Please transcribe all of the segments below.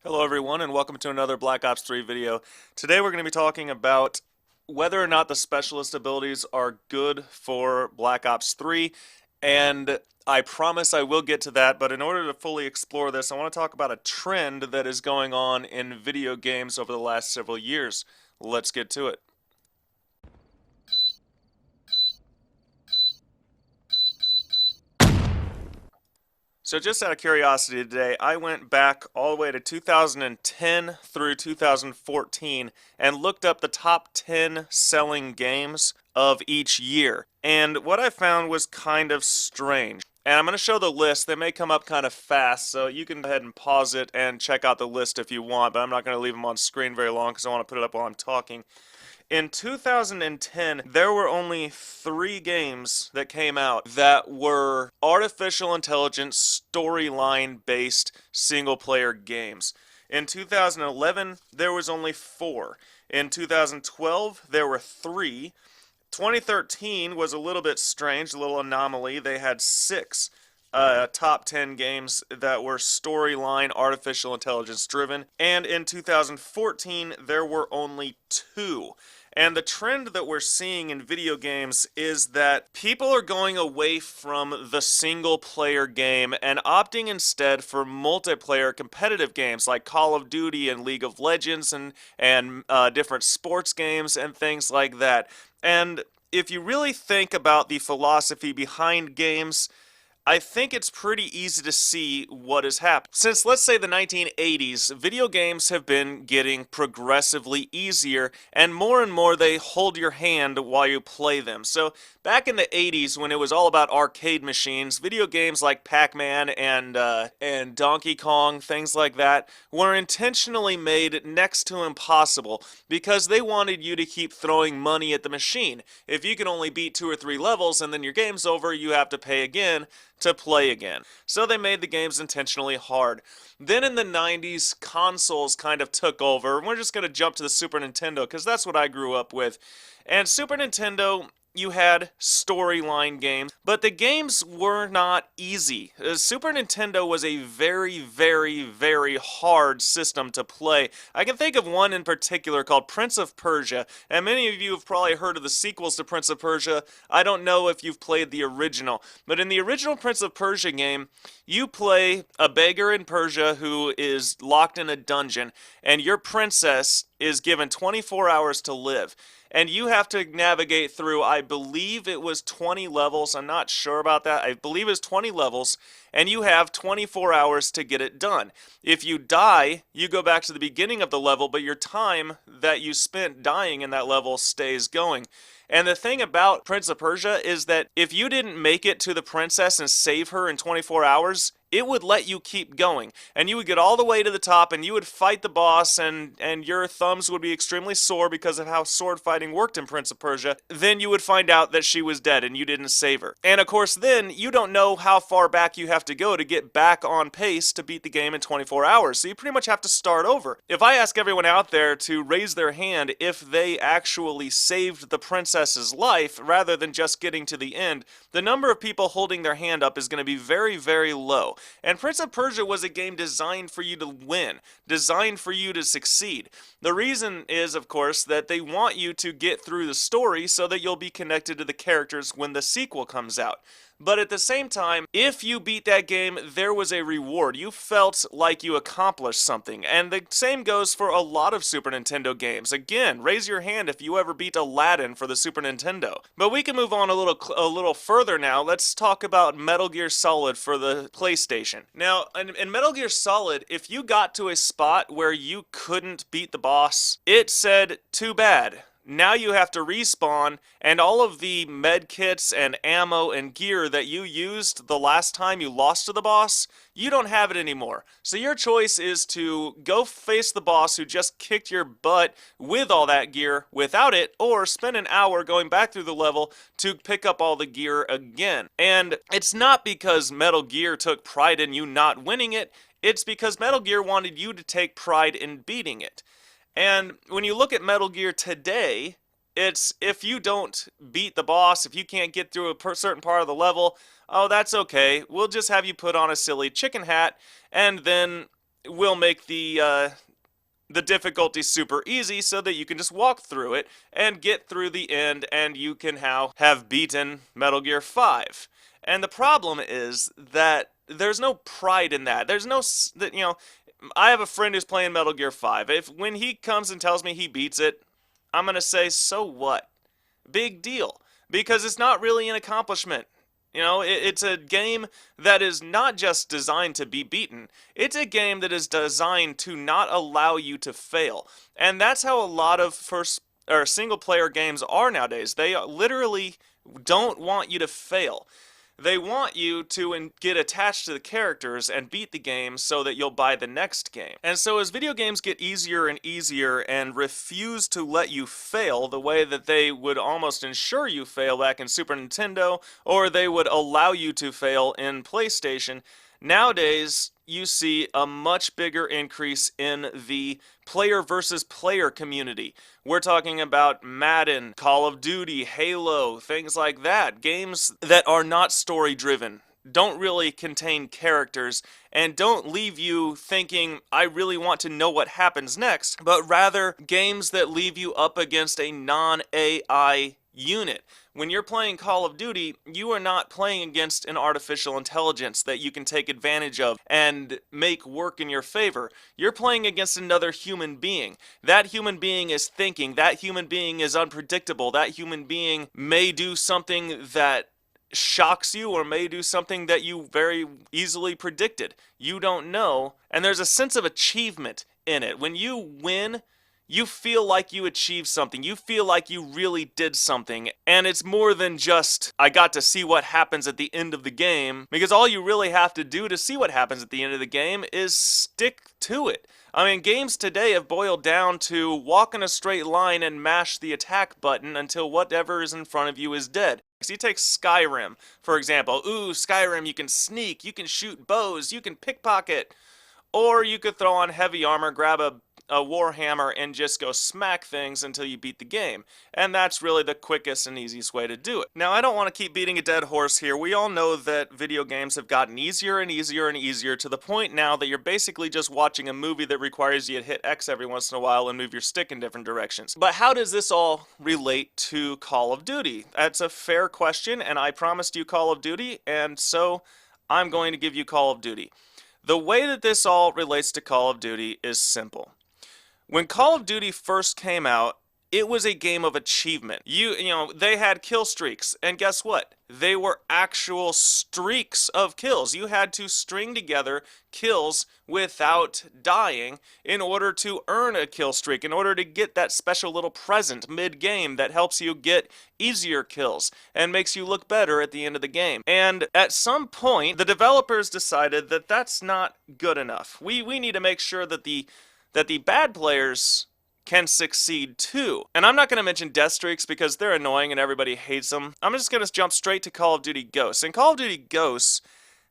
Hello everyone and welcome to another Black Ops 3 video. Today we're going to be talking about whether or not the specialist abilities are good for Black Ops 3, and I promise I will get to that, but in order to fully explore this I want to talk about a trend that is going on in video games over the last several years. Let's get to it. So just out of curiosity today, I went back all the way to 2010 through 2014 and looked up the top 10 selling games of each year. And what I found was kind of strange. And I'm going to show the list. They may come up kind of fast, so you can go ahead and pause it and check out the list if you want, but I'm not going to leave them on screen very long because I want to put it up while I'm talking. In 2010, there were only 3 games that came out that were artificial intelligence storyline based single player games. In 2011, there was only 4. In 2012, there were 3. 2013 was a little bit strange, a little anomaly. They had 6 top 10 games that were storyline artificial intelligence driven. And in 2014, there were only 2. And the trend that we're seeing in video games is that people are going away from the single player game and opting instead for multiplayer competitive games like Call of Duty and League of Legends and different sports games and things like that. And if you really think about the philosophy behind games, I think it's pretty easy to see what has happened. Since, let's say, the 1980s, video games have been getting progressively easier, and more they hold your hand while you play them. So, back in the 80s, when it was all about arcade machines, video games like Pac-Man and Donkey Kong, things like that, were intentionally made next to impossible because they wanted you to keep throwing money at the machine. If you can only beat 2 or 3 levels and then your game's over, you have to pay again to play again. So they made the games intentionally hard. Then in the 90s, consoles kind of took over. We're just going to jump to the Super Nintendo because that's what I grew up with. And Super Nintendo, you had storyline games, but the games were not easy. Super Nintendo was a very hard system to play. I can think of one in particular called Prince of Persia, and many of you have probably heard of the sequels to Prince of Persia. I don't know if you've played the original, but in the original Prince of Persia game, you play a beggar in Persia who is locked in a dungeon, and your princess is given 24 hours to live. And you have to navigate through, I believe it was 20 levels. I'm not sure about that. I believe it was 20 levels, and you have 24 hours to get it done. If you die, you go back to the beginning of the level, but your time that you spent dying in that level stays going. And the thing about Prince of Persia is that if you didn't make it to the princess and save her in 24 hours, it would let you keep going. And you would get all the way to the top and you would fight the boss and your thumbs would be extremely sore because of how sword fighting worked in Prince of Persia. Then you would find out that she was dead and you didn't save her. And of course then you don't know how far back you have to go to get back on pace to beat the game in 24 hours. So you pretty much have to start over. If I ask everyone out there to raise their hand if they actually saved the princess's life rather than just getting to the end, the number of people holding their hand up is going to be very low. And Prince of Persia was a game designed for you to win, designed for you to succeed. The reason is, of course, that they want you to get through the story so that you'll be connected to the characters when the sequel comes out. But at the same time, if you beat that game, there was a reward. You felt like you accomplished something. And the same goes for a lot of Super Nintendo games. Again, raise your hand if you ever beat Aladdin for the Super Nintendo. But we can move on a little further now. Let's talk about Metal Gear Solid for the PlayStation. Now, in Metal Gear Solid, if you got to a spot where you couldn't beat the boss, it said, "Too bad. Now you have to respawn, and all of the med kits and ammo and gear that you used the last time you lost to the boss, you don't have it anymore. So your choice is to go face the boss who just kicked your butt with all that gear without it, or spend an hour going back through the level to pick up all the gear again." And it's not because Metal Gear took pride in you not winning it, it's because Metal Gear wanted you to take pride in beating it. And when you look at Metal Gear today, it's if you don't beat the boss, if you can't get through a certain part of the level, oh, that's okay. We'll just have you put on a silly chicken hat, and then will make the difficulty super easy so that you can just walk through it and get through the end, and you can now have beaten Metal Gear 5. And the problem is that there's no pride in that. There's no, I have a friend who's playing Metal Gear 5. If when he comes and tells me he beats it, I'm going to say, so what? Big deal. Because it's not really an accomplishment. It's a game that is not just designed to be beaten. It's a game that is designed to not allow you to fail. And that's how a lot of first or single player games are nowadays. They literally don't want you to fail. They want you to get attached to the characters and beat the game so that you'll buy the next game. And so as video games get easier and easier and refuse to let you fail the way that they would almost ensure you fail back in Super Nintendo, or they would allow you to fail in PlayStation, nowadays you see a much bigger increase in the player versus player community. We're talking about Madden, Call of Duty, Halo, things like that. Games that are not story driven, don't really contain characters, and don't leave you thinking, I really want to know what happens next, but rather games that leave you up against a non-AI unit. When you're playing Call of Duty, you are not playing against an artificial intelligence that you can take advantage of and make work in your favor. You're playing against another human being. That human being is thinking. That human being is unpredictable. That human being may do something that shocks you or may do something that you very easily predicted. You don't know. And there's a sense of achievement in it. When you win, you feel like you achieved something. You feel like you really did something. And it's more than just, I got to see what happens at the end of the game, because all you really have to do to see what happens at the end of the game is stick to it. I mean, games today have boiled down to walk in a straight line and mash the attack button until whatever is in front of you is dead. So you take Skyrim, for example. Ooh, Skyrim, you can sneak, you can shoot bows, you can pickpocket. Or you could throw on heavy armor, grab a warhammer, and just go smack things until you beat the game. And that's really the quickest and easiest way to do it. Now, I don't want to keep beating a dead horse here. We all know that video games have gotten easier and easier and easier to the point now that you're basically just watching a movie that requires you to hit X every once in a while and move your stick in different directions. But how does this all relate to Call of Duty? That's a fair question, and I promised you Call of Duty, and so I'm going to give you Call of Duty. The way that this all relates to Call of Duty is simple. When Call of Duty first came out, it was a game of achievement. They had kill streaks, and guess what? They were actual streaks of kills. You had to string together kills without dying in order to earn a kill streak, in order to get that special little present mid-game that helps you get easier kills and makes you look better at the end of the game. And at some point, the developers decided that that's not good enough. We need to make sure that the bad players can succeed too. And I'm not going to mention death streaks because they're annoying and everybody hates them. I'm just going to jump straight to Call of Duty Ghosts. In Call of Duty Ghosts,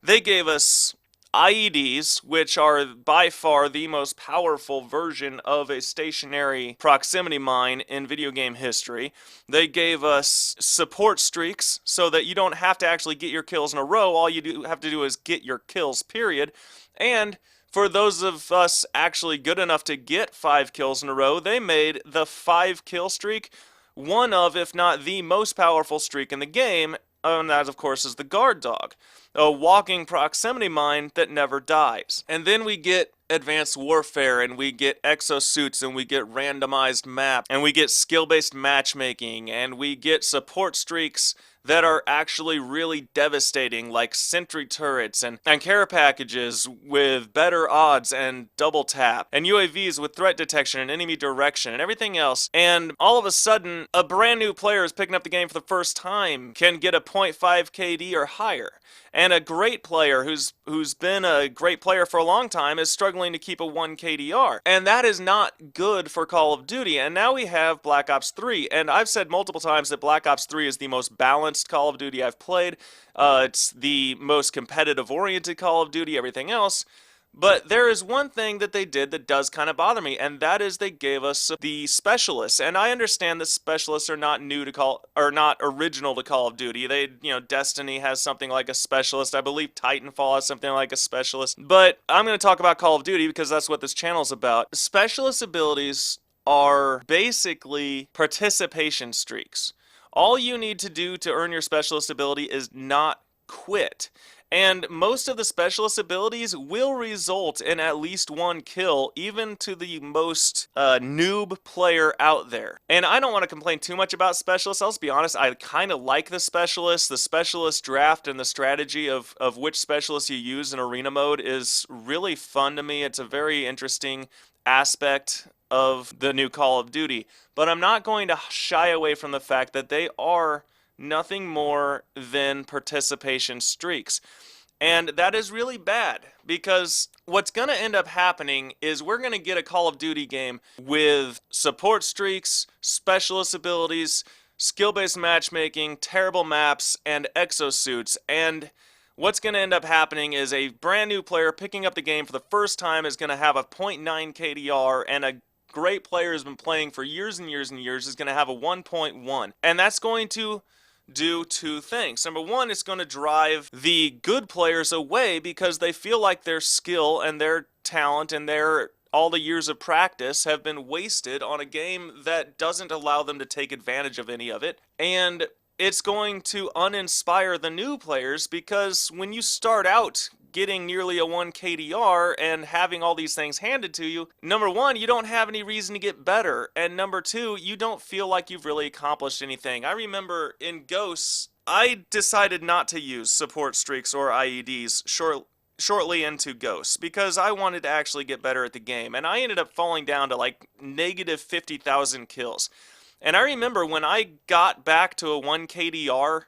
they gave us IEDs, which are by far the most powerful version of a stationary proximity mine in video game history. They gave us support streaks so that you don't have to actually get your kills in a row. All you have to do is get your kills, period. And for those of us actually good enough to get 5 kills in a row, they made the 5 kill streak one of, if not the most powerful streak in the game, and that, of course, is the guard dog, a walking proximity mine that never dies. And then we get advanced warfare, and we get exosuits, and we get randomized maps, and we get skill-based matchmaking, and we get support streaks that are actually really devastating, like sentry turrets and care packages with better odds and double tap, and UAVs with threat detection and enemy direction and everything else. And all of a sudden, a brand new player is picking up the game for the first time can get a .5 KD or higher. And a great player who's been a great player for a long time is struggling to keep a 1 KDR. And that is not good for Call of Duty. And now we have Black Ops 3. And I've said multiple times that Black Ops 3 is the most balanced Call of Duty I've played. It's the most competitive-oriented Call of Duty, everything else. But there is one thing that they did that does kind of bother me, and that is they gave us the specialists. And I understand that specialists are not new to or not original to Call of Duty. Destiny has something like a specialist. I believe Titanfall has something like a specialist. But I'm going to talk about Call of Duty because that's what this channel is about. Specialist abilities are basically participation streaks. All you need to do to earn your specialist ability is not quit. And most of the specialist abilities will result in at least one kill, even to the most noob player out there. And I don't want to complain too much about specialists. I'll just be honest, I kind of like the specialist draft, and the strategy of which specialist you use in arena mode is really fun to me. It's a very interesting aspect of the new Call of Duty. But I'm not going to shy away from the fact that they are nothing more than participation streaks. And that is really bad, because what's going to end up happening is we're going to get a Call of Duty game with support streaks, specialist abilities, skill-based matchmaking, terrible maps, and exosuits. And what's going to end up happening is a brand new player picking up the game for the first time is going to have a .9 KDR, and a great player who's been playing for years and years and years is going to have a 1.1. And that's going to do two things. Number one, it's going to drive the good players away because they feel like their skill and their talent and all the years of practice have been wasted on a game that doesn't allow them to take advantage of any of it. And it's going to uninspire the new players, because when you start out getting nearly a 1 KDR and having all these things handed to you, number one, you don't have any reason to get better, and number two, you don't feel like you've really accomplished anything. I remember in Ghosts, I decided not to use support streaks or IEDs shortly into Ghosts because I wanted to actually get better at the game, and I ended up falling down to like negative 50,000 kills. And I remember when I got back to a 1 KDR,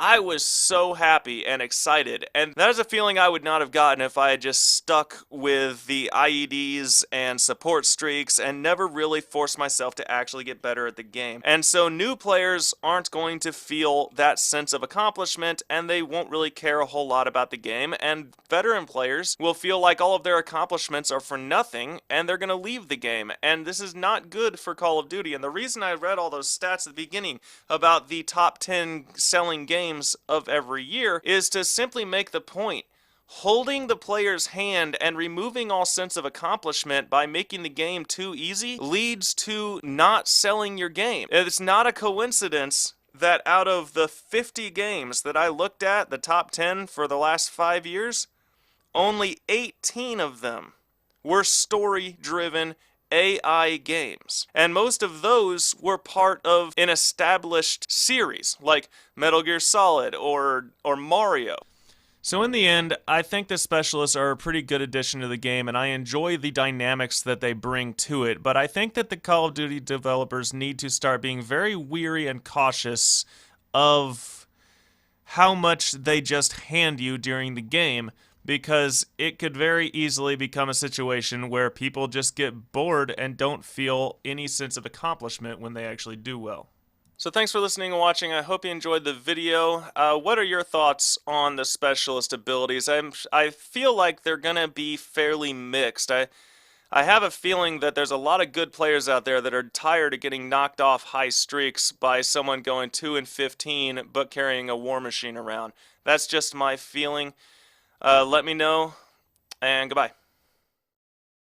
I was so happy and excited, and that is a feeling I would not have gotten if I had just stuck with the IEDs and support streaks and never really forced myself to actually get better at the game. And so new players aren't going to feel that sense of accomplishment, and they won't really care a whole lot about the game, and veteran players will feel like all of their accomplishments are for nothing, and they're going to leave the game, and this is not good for Call of Duty. And the reason I read all those stats at the beginning about the top 10 selling games of every year is to simply make the point. Holding the player's hand and removing all sense of accomplishment by making the game too easy leads to not selling your game. It's not a coincidence that out of the 50 games that I looked at, the top 10 for the last 5 years, only 18 of them were story-driven AI games. And most of those were part of an established series, like Metal Gear Solid or Mario. So in the end, I think the specialists are a pretty good addition to the game, and I enjoy the dynamics that they bring to it, but I think that the Call of Duty developers need to start being very weary and cautious of how much they just hand you during the game, because it could very easily become a situation where people just get bored and don't feel any sense of accomplishment when they actually do well. So thanks for listening and watching. I hope you enjoyed the video. What are your thoughts on the specialist abilities? I feel like they're going to be fairly mixed. I have a feeling that there's a lot of good players out there that are tired of getting knocked off high streaks by someone going 2 and 15 but carrying a war machine around. That's just my feeling. Let me know, and goodbye.